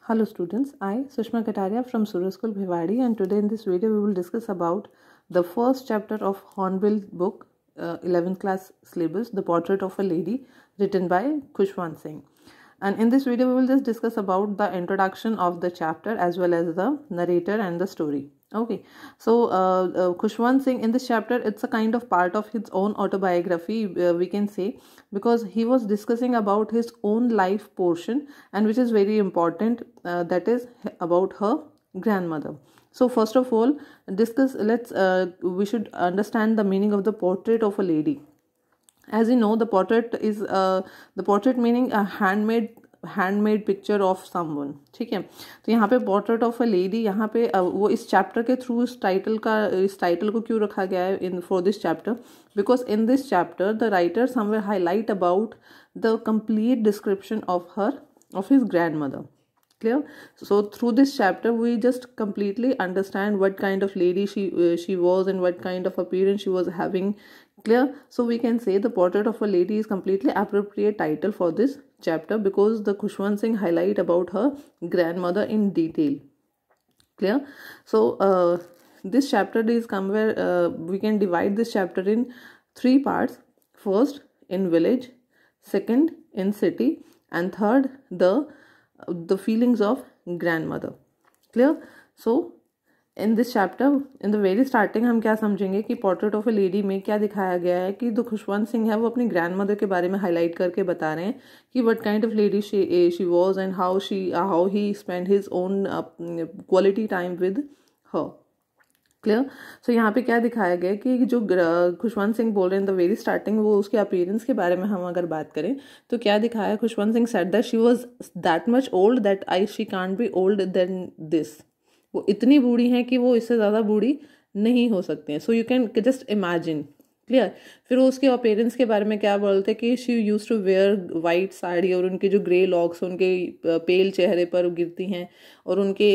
Hello students, I Sushma Kataria from Surya School Bhiwadi, and today in this video we will discuss about the first chapter of Hornbill book 11th class syllabus, The Portrait of a Lady, written by Khushwant Singh. And in this video we will just discuss about the introduction of the chapter as well as the narrator and the story. Okay, so Khushwant Singh, in this chapter, it's a kind of part of his own autobiography, we can say, because he was discussing about his own life portion, and which is very important, that is about her grandmother. So first of all, we should understand the meaning of the portrait of a lady. As you know, the portrait meaning a handmade picture of someone. ठीक है, तो यहाँ पे portrait of a lady, यहाँ पे वो इस chapter के थ्रू इस टाइटल को क्यों रखा गया है in for this chapter, because in this chapter the writer somewhere highlight about the complete description of his grand mother. Clear? So through this chapter we just completely understand what kind of lady she was and what kind of appearance she was having. Clear? So we can say the portrait of a lady is completely appropriate title for this chapter because the Khushwant Singh highlight about her grandmother in detail. Clear? So this chapter is we can divide this chapter in 3 parts. First, in village, second, in city, and third, the feelings of grandmother. Clear? So in this chapter, in the very starting, हम क्या समझेंगे कि portrait of a lady में क्या दिखाया गया है कि जो खुशवंत सिंह है वो अपनी ग्रैंड मदर के बारे में हाईलाइट करके बता रहे हैं कि what kind of lady she was and how he spend his own quality time with her. Clear? So यहाँ पे क्या दिखाया गया कि जो खुशवंत सिंह बोल रहे हैं द वेरी स्टार्टिंग, वो उसके अपीयरेंस के बारे में हम अगर बात करें तो क्या दिखाया, Khushwant Singh said that she was that much old that she can't be old than this. वो इतनी बूढ़ी हैं कि वो इससे ज़्यादा बूढ़ी नहीं हो सकती हैं. So you can just imagine. Clear? फिर उसके अपीयरेंस के बारे में क्या बोलते कि she use to wear white sari और उनके जो ग्रे लॉक्स उनके पेल चेहरे पर गिरती हैं और उनके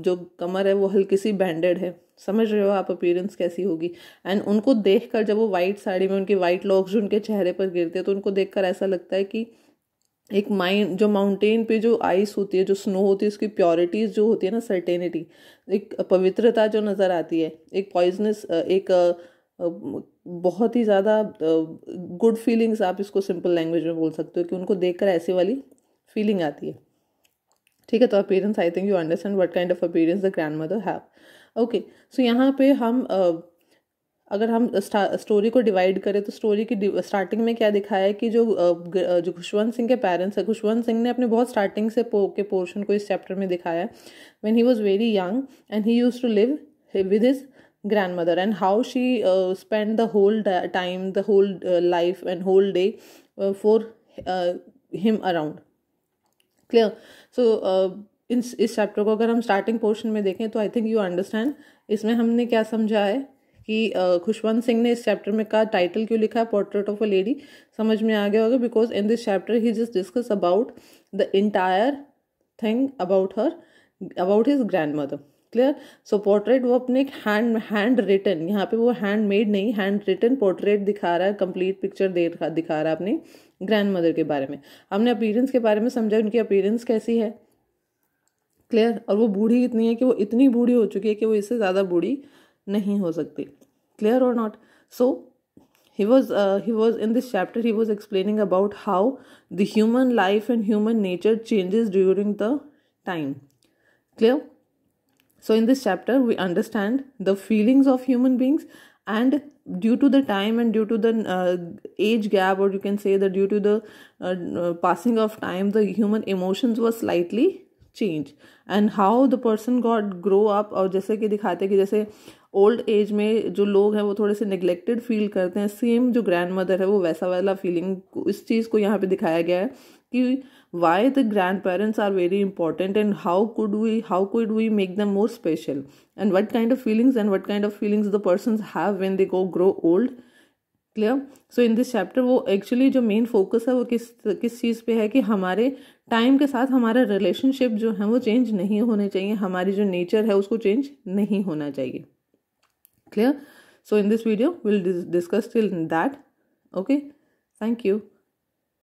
जो कमर है वो हल्की सी बैंडेड है. समझ रहे हो आप अपीयरेंस कैसी होगी. एंड उनको देखकर जब वो वाइट साड़ी में उनके वाइट लॉक्स जो उनके चेहरे पर गिरते हैं तो उनको देखकर ऐसा लगता है कि एक माइंड जो माउंटेन पे जो आइस होती है, जो स्नो होती है, उसकी प्योरिटीज जो होती है ना, सर्टेनिटी, एक पवित्रता जो नज़र आती है, एक पॉइजनस, एक बहुत ही ज़्यादा गुड फीलिंग्स, आप इसको सिंपल लैंग्वेज में बोल सकते हो कि उनको देखकर ऐसी वाली फीलिंग आती है. ठीक है, तो appearance, I think you understand what kind of appearance the grand mother have. Okay, so यहाँ पे हम अगर हम स्टोरी को डिवाइड करें तो स्टोरी की स्टार्टिंग में क्या दिखाया है कि जो खुशवंत सिंह के पेरेंट्स है, खुशवंत सिंह ने अपने बहुत स्टार्टिंग से के पोर्शन को इस चैप्टर में दिखाया है. When he was very young and he used to live with his grandmother and how she spent the whole time, the whole life and whole day for him around. Clear? So इस chapter को अगर हम starting portion में देखें तो आई think you understand इसमें हमने क्या समझा है कि खुशवंत सिंह ने इस चैप्टर में का टाइटल क्यों लिखा है पोर्ट्रेट ऑफ अ लेडी, समझ में आ गया होगा. Because in this chapter he just discuss about the entire thing about his grand mother. Clear? So portrait वो अपने एक हैंड रिटन, यहाँ पे वो हैंड मेड नहीं, हैंड रिटन पोर्ट्रेट दिखा रहा है, कंप्लीट पिक्चर दिखा रहा है अपनी ग्रैंड मदर के बारे में. हमने अपीयरेंस के बारे में समझा, उनकी अपीयरेंस कैसी है. क्लियर? और वो बूढ़ी इतनी है कि वो इतनी बूढ़ी हो चुकी है कि वो इससे ज़्यादा बूढ़ी नहीं हो सकती. क्लियर और not? So he was in this chapter he was explaining about how the human life and human nature changes during the time. Clear? So in this chapter we understand the feelings of human beings, and due to the time and due to the age gap, or you can say that due to the passing of time, the human emotions were slightly changed, and how the person got grow up. और जैसे कि दिखाते हैं कि जैसे old age में जो लोग हैं वो थोड़े से नेग्लेक्टेड फील करते हैं, सेम जो ग्रैंड मदर है वो वैसा वाला फीलिंग, इस चीज़ को यहाँ पे दिखाया गया है कि why the grandparents are very important and how could we make them more special, and what kind of feelings the persons have when they grow old. Clear? So in this chapter वो actually जो main focus है वो किस चीज़ पे है कि हमारे time के साथ हमारा रिलेशनशिप जो है वो चेंज नहीं होने चाहिए, हमारी जो नेचर है उसको चेंज नहीं होना चाहिए. Clear? So in this video we'll discuss till that. Okay, thank you.